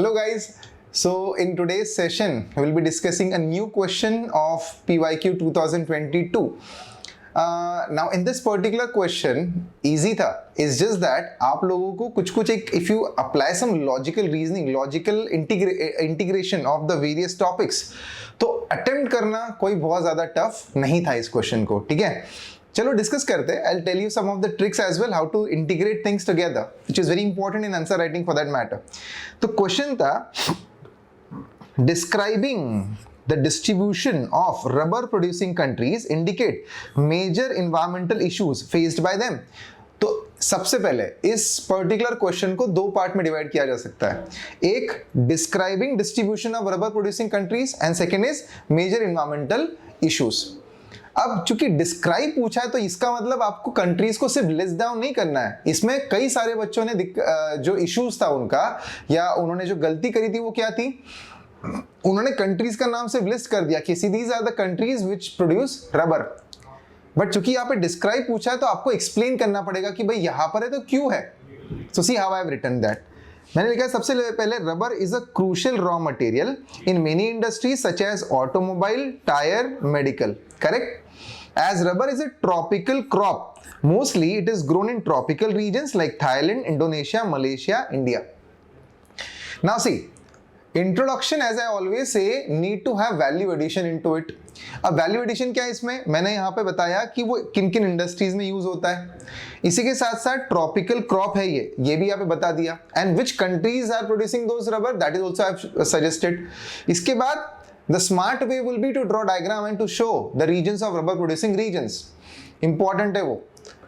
Hello guys. So in today's session we will be discussing a new question of PYQ 2022. Now in this particular question easy था, it's just that आप लोगों को कुछ एक if you apply some logical reasoning, logical integration of the various topics, तो attempt करना कोई बहुत ज़्यादा tough नहीं था इस question को, ठीक है? चलो डिस्कस करते हैं. I'll tell you some of the tricks as well how to integrate things together, which is very important in answer writing for that matter. तो क्वेश्चन था describing the distribution of rubber producing countries indicate major environmental issues faced by them. तो सबसे पहले इस particular question को दो part में divide किया जा सकता है. एक describing distribution of rubber producing countries and second is major environmental issues. अब चूंकि डिस्क्राइब पूछा है तो इसका मतलब आपको कंट्रीज को सिर्फ लिस्ट डाउन नहीं करना है. इसमें कई सारे बच्चों ने जो इश्यूज था उनका या उन्होंने जो गलती करी थी वो क्या थी, उन्होंने कंट्रीज का नाम सिर्फ लिस्ट कर दिया कि these are the countries which produce rubber. But चूंकि यहाँ पे डिस्क्राइब पूछा है तो आपको एक्सप्लेन करना पड़ेगा कि भाई यहाँ पर है तो क्यों है. So see how I have written that. मैंने लिखा है सबसे पहले rubber is a crucial raw material in many industries such as automobile, tyre, medical. Correct. As rubber is a tropical crop, mostly it is grown in tropical regions like Thailand, Indonesia, Malaysia, India. Now see, introduction as I always say need to have value addition into it. अब value addition क्या है इसमें, मैंने यहाँ पे बताया कि वो किन किन इंडस्ट्रीज में यूज होता है. इसी के साथ साथ ट्रॉपिकल क्रॉप है ये भी यहाँ पे बता दिया. And which countries are producing those rubber, that is also I have suggested. इसके बाद the smart way will be to draw diagram and to show the regions of rubber producing regions. Important है वो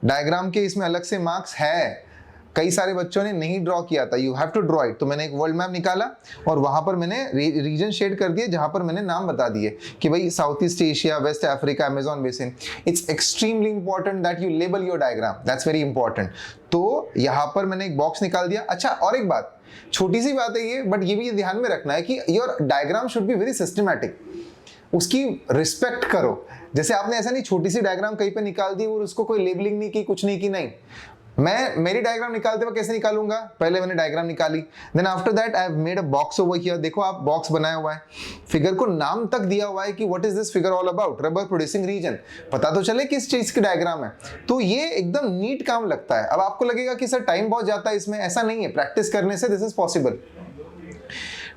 diagram के, इसमें अलग से marks है. कई सारे बच्चों ने नहीं ड्रॉ किया था, you have to draw it. तो मैंने एक वर्ल्ड मैप निकाला और वहां पर मैंने रीजन शेड कर दिए जहां पर मैंने नाम बता दिए कि भाई south east Asia, west Africa, Amazon basin. It's extremely important that you label your diagram, that's very important. तो यहां पर मैंने एक बॉक्स निकाल दिया. अच्छा, और एक बात, छोटी सी बात है ये, बट ये भी ध्यान में रखना है कि your diagram should be very systematic. उसकी रिस्पेक्ट करो. जैसे आपने ऐसा नहीं छोटी सी डायग्राम कहीं पे निकाल दी और उसको कोई लेबलिंग नहीं की, कुछ नहीं की. नहीं, मैं मेरी डायग्राम निकालते हुए कैसे निकालूंगा, पहले मैंने डायग्राम निकाली, then after that I have made a box over here. देखो आप बॉक्स बनाया हुआ है, फिगर को नाम तक दिया हुआ है कि what is this figure all about, rubber producing region. पता तो चले किस चीज की डायग्राम है. तो ये एकदम नीट काम लगता है. अब आपको लगेगा कि सर टाइम बहुत जाता है इसमें, ऐसा नहीं है. प्रैक्टिस करने से दिस इज पॉसिबल.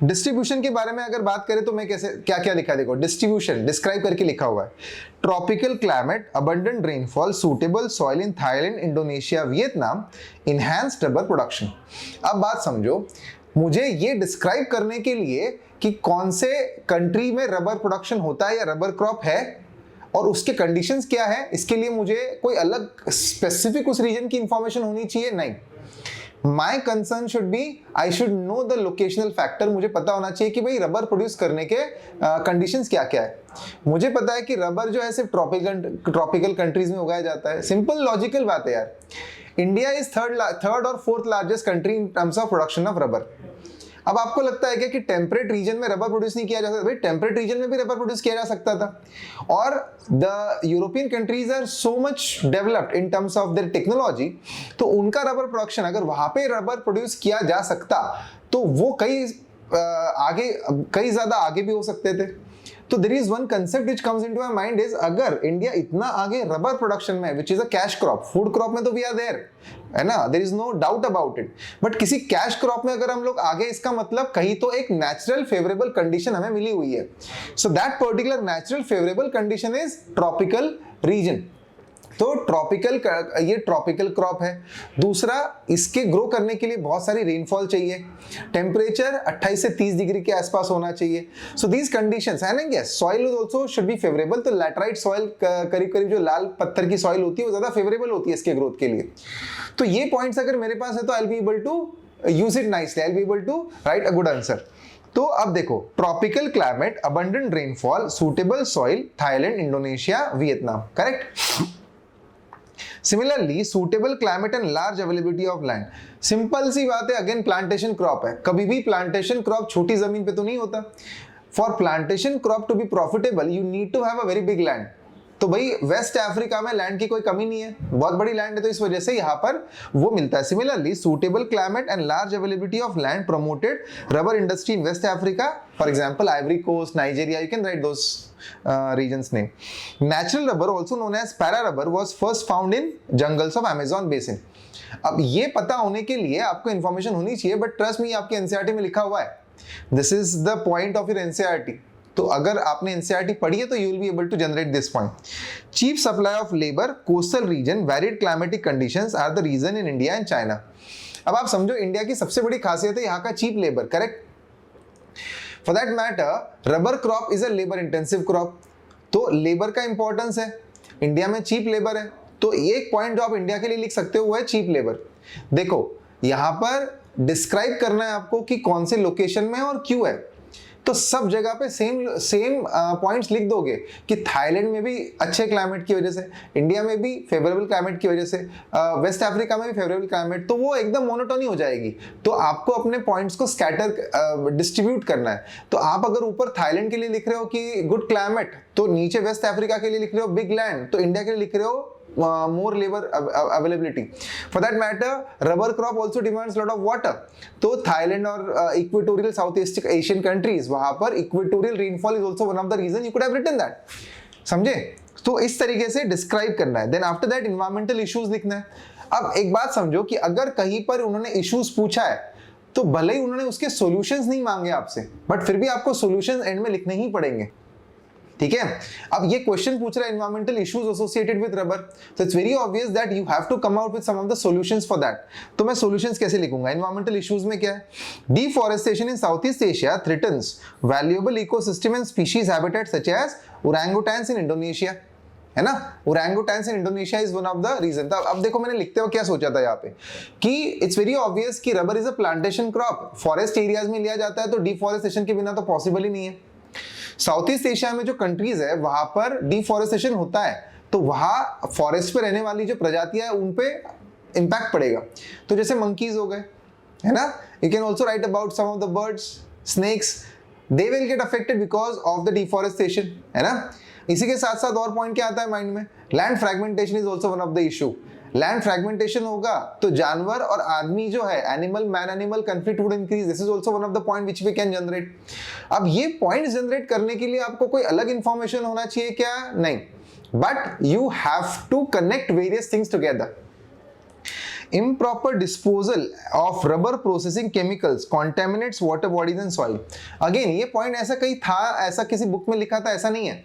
डिस्ट्रीब्यूशन के बारे में अगर बात करें तो मैं कैसे क्या क्या लिखा, देखो डिस्ट्रीब्यूशन डिस्क्राइब करके लिखा हुआ है. Tropical climate, abundant rainfall, suitable soil in Thailand, Indonesia, Vietnam, enhanced rubber production. अब बात समझो, मुझे ये डिस्क्राइब करने के लिए कि कौन से कंट्री में रबर प्रोडक्शन होता है या रबर क्रॉप है और उसके कंडीशंस क्या है, इसके लिए मुझे कोई अलग स्पेसिफिक उस रीजन की इंफॉर्मेशन होनी चाहिए नहीं. My concern should be I should know the locational factor. मुझे पता होना चाहिए कि भाई रबर प्रोड्यूस करने के कंडीशंस क्या क्या है. मुझे पता है कि रबर जो है सिर्फ ट्रॉपिकल कंट्रीज में उगाया जाता है. सिंपल लॉजिकल बात है यार. इंडिया इज थर्ड और fourth largest country in terms of production of rubber. अब आपको लगता है क्या कि टेम्परेट रीजन में रबर प्रोड्यूस नहीं किया जा सकता? भाई टेम्परेट रीजन में भी रबर प्रोड्यूस किया जा सकता था. और the European countries are so much developed in terms of their technology, तो उनका रबर प्रोडक्शन अगर वहां पे रबर प्रोड्यूस किया जा सकता तो वो कई ज्यादा आगे भी हो सकते थे. तो there is one concept which comes into my mind is, अगर इंडिया इतना आगे रबर प्रोडक्शन में, which is a cash crop, food crop में तो वी आर देयर है ना, there is no doubt about it, but किसी कैश क्रॉप में अगर हम लोग आगे, इसका मतलब कहीं तो एक नेचुरल फेवरेबल कंडीशन हमें मिली हुई है. So that particular natural favourable condition is tropical region. तो ये ट्रॉपिकल क्रॉप है. दूसरा, इसके ग्रो करने के लिए बहुत सारी रेनफॉल चाहिए. टेम्परेचर 28 से 30 डिग्री के आसपास होना चाहिए. So these conditions and yes, soil also should be favourable. तो लैटराइट सॉइल, करीब जो लाल पत्थर की सॉइल होती है वो ज्यादा फेवरेबल होती है इसके ग्रोथ के लिए. तो ये पॉइंट्स अगर मेरे पास है तो I will be able to use it nicely, I will be able to write a good answer. तो अब देखो, tropical climate, abundant rainfall, suitable soil, Thailand, Indonesia, Vietnam. Correct. Similarly suitable climate and large availability of land. Simple सी बात है, again plantation crop है. कभी भी plantation crop छोटी जमीन पे तो नहीं होता. For plantation crop to be profitable you need to have a very big land. तो भाई वेस्ट अफ्रीका में लैंड की कोई कमी नहीं है, बहुत बड़ी लैंड है, तो इस वजह से यहाँ पर वो मिलता है। Similarly suitable climate and large availability of land promoted rubber industry in West Africa, for example Ivory Coast, Nigeria, you can write those regions name. Natural rubber, also known as para rubber, was first found in jungles of Amazon basin. अब ये पता होने के लिए आपको information होनी चाहिए, but trust me आपके एनसीईआरटी में लिखा हुआ है, this is the point of your NCERT. तो अगर आपने एनसीईआरटी पढ़ी है तो you will be able to generate this point. Cheap supply of labour, coastal region, varied climatic conditions are the region in India and China. अब आप समझो India की सबसे बड़ी खासियत है यहाँ का cheap labour, correct? For that matter rubber crop is a labour intensive crop, तो लेबर का इंपॉर्टेंस है, इंडिया में चीप लेबर है, तो एक पॉइंट जो आप इंडिया के लिए लिख सकते हो वो है चीप लेबर। देखो यहां पर डिस्क्राइब करना है आपको कि कौन से लोकेशन में है और क्यों है, तो सब जगह पे सेम पॉइंट्स लिख दोगे कि थाईलैंड में भी अच्छे क्लाइमेट की वजह से, इंडिया में भी फेवरेबल क्लाइमेट की वजह से, वेस्ट अफ्रीका में भी फेवरेबल क्लाइमेट, तो वो एकदम मोनोटोनी हो जाएगी। तो आपको अपने पॉइंट्स को स्कैटर डिस्ट्रीब्यूट करना है। तो आप अगर ऊपर थाईलैंड के लिए लिख रहे हो कि गुड क्लाइमेट, तो नीचे वेस्ट अफ्रीका के लिए लिख रहे हो बिग लैंड, तो इंडिया के लिए लिख रहे हो more labor availability. For that matter, rubber crop also demands lot of water. तो Thailand और equatorial Southeast Asian countries, वहां पर equatorial rainfall is also one of the reason. You could have written that. समझे? तो इस तरीके से describe करना है। Then after that environmental issues लिखना है। अब एक बात समझो कि अगर कहीं पर उन्होंने इश्यूज पूछा है, तो भले ही उन्होंने उसके सॉल्यूशंस नहीं मांगे आपसे, बट फिर भी आपको सॉल्यूशंस एंड में लिखने ही पड़ेंगे, ठीक है? अब ये क्वेश्चन पूछ रहा है environmental issues associated with rubber, तो it's very obvious that you have to come out with some of the solutions for that. तो मैं सॉल्यूशंस कैसे लिखूंगा? एनवायरमेंटल इश्यूज में क्या है? Deforestation in South east Asia threatens valuable ecosystem and species habitat such as orangutans in Indonesia, है ना? Orangutans in Indonesia is one of the reason. अब देखो मैंने लिखते हुए क्या सोचा था यहाँ पे कि इट्स वेरी ऑब्वियस कि rubber is a plantation crop, forest areas में लिया जाता है, तो डिफॉरेस्टेशन के बिना तो पॉसिबल ही नहीं है। साउथ ईस्ट एशिया में जो कंट्रीज है वहां पर डिफॉरेस्टेशन होता है, तो वहां फॉरेस्ट पे रहने वाली जो प्रजातियां हैं उन पे इंपैक्ट पड़ेगा। तो जैसे मंकीज हो गए, है ना? You can also write about some of the birds, snakes, they will get affected because of the deforestation, है ना? इसी के साथ साथ और पॉइंट क्या आता है माइंड में? Land fragmentation is also one of the issue. Land fragmentation होगा तो जानवर और आदमी जो है, animal man animal conflict would increase, this is also one of the point which we can generate. अब ये पॉइंट्स जनरेट करने के लिए आपको कोई अलग इंफॉर्मेशन होना चाहिए क्या? नहीं, but you have to connect various things together. Improper disposal of rubber processing chemicals contaminates water bodies and soil. Again, ये पॉइंट ऐसा कहीं था, ऐसा किसी बुक में लिखा था, ऐसा नहीं है,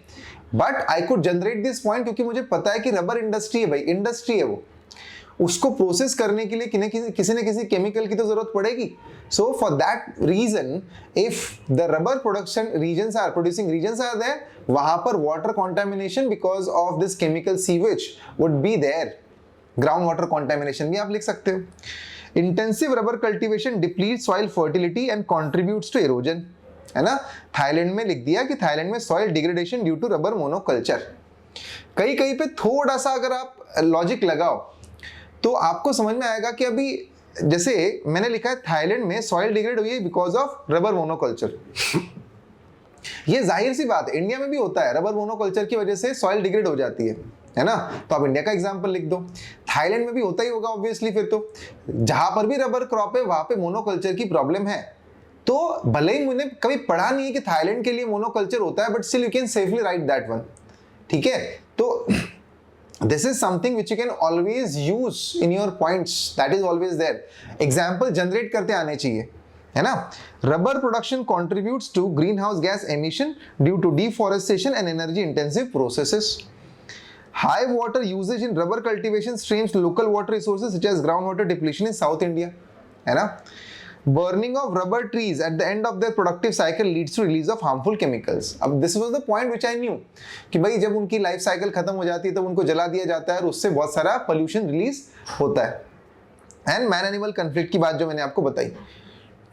but I could generate this point क्योंकि मुझे पता है कि रबर इंडस्ट्री है भाई, इंडस्ट्री है वो, उसको प्रोसेस करने के लिए किसी न किसी केमिकल की तो जरूरत पड़ेगी। So for that reason if the rubber production regions are producing regions are there, वहां पर water contamination because of this chemical sewage would be there. Ground water contamination भी आप लिख सकते हो। Intensive rubber cultivation deplete soil fertility and contributes to erosion, है ना? Thailand में लिख दिया कि थाईलैंड में soil degradation due to rubber monoculture. कहीं कहीं पे थोड़ा सा अगर आप लॉजिक लगाओ तो आपको समझ में आएगा कि अभी जैसे मैंने लिखा है थाईलैंड में सॉइल डिग्रेड हुई है बिकॉज ऑफ रबर मोनोकल्चर। ये जाहिर सी बात है, इंडिया में भी होता है, रबर मोनोकल्चर की वजह से सॉइल डिग्रेड हो जाती है ना? तो आप इंडिया का एग्जांपल लिख दो, थाईलैंड में भी होता ही होगा ऑब्वियसली। फिर तो जहां पर भी रबर क्रॉप है वहां पे मोनोकल्चर की प्रॉब्लम है। तो भले ही मैंने कभी पढ़ा नहीं है कि थाईलैंड के लिए मोनोकल्चर होता है, but still you can safely right that one, ठीक है? तो this is something which you can always use in your points, that is always there. Example generate करते आने चाहिए, है ना? Rubber production contributes to greenhouse gas emission due to deforestation and energy intensive processes. High water usage in rubber cultivation strains local water resources such as groundwater depletion in South India, है ना? Burning of rubber trees at the end of their productive cycle leads to release of harmful chemicals. अब this was the point which I knew कि भाई जब उनकी life cycle खत्म हो जाती है तो उनको जला दिया जाता है और उससे बहुत सारा पोल्यूशन रिलीज होता है। एंड मैन एनिमल कन्फ्लिक्ट की बात जो मैंने आपको बताई,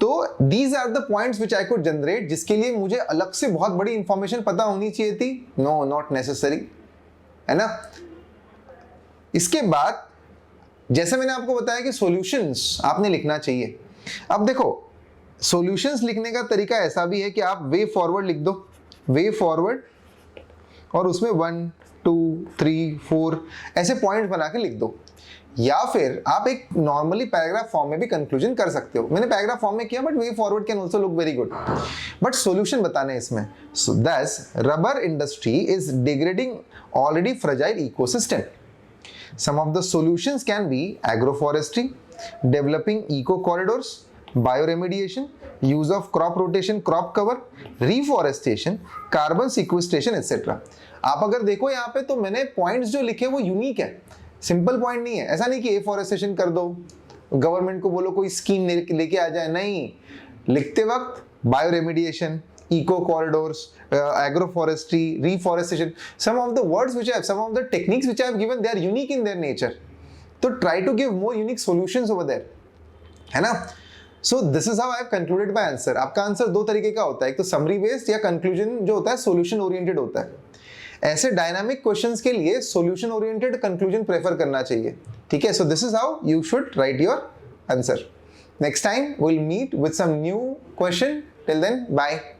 तो these are the points which I could generate, जिसके लिए मुझे अलग से बहुत बड़ी इंफॉर्मेशन पता होनी चाहिए थी? No, not necessary, है ना? इसके बाद जैसे मैंने आपको बताया कि सॉल्यूशंस आपने लिखना चाहिए। अब देखो सॉल्यूशंस लिखने का तरीका ऐसा भी है कि आप वे फॉरवर्ड लिख दो, वे फॉरवर्ड, और उसमें 1 2 3 4 ऐसे पॉइंट बना के लिख दो, या फिर आप एक नॉर्मली पैराग्राफ फॉर्म में भी कंक्लूजन कर सकते हो। मैंने पैराग्राफ फॉर्म में किया, but way forward can also look very good, but solution बताने हैं इसमें। सो दस rubber industry is degrading already fragile ecosystem. Some of the solutions can be agroforestry, developing eco corridors, bioremediation, use of crop rotation, crop cover, reforestation, carbon sequestration, etc. आप अगर देखो यहाँ पे तो मैंने पॉइंट्स जो लिखे वो यूनिक है, सिंपल पॉइंट नहीं है। ऐसा नहीं कि एफॉरेस्टेशन कर दो, गवर्नमेंट को बोलो कोई स्कीम लेके आ जाए, नहीं। लिखते वक्त bioremediation, eco corridors, agroforestry, reforestation, some of the words which I have, some of the techniques which I have given, they are unique in their nature. So try to give more unique solutions over there, है ना? So this is how I have concluded my answer. आपका answer दो तरीके का होता है, एक तो summary based या conclusion जो होता है solution oriented होता है। ऐसे डायनामिक क्वेश्चंस के लिए solution oriented conclusion प्रेफर करना चाहिए, ठीक है? So this is how you should write your answer. Next time we'll meet with some new question. Till then, bye.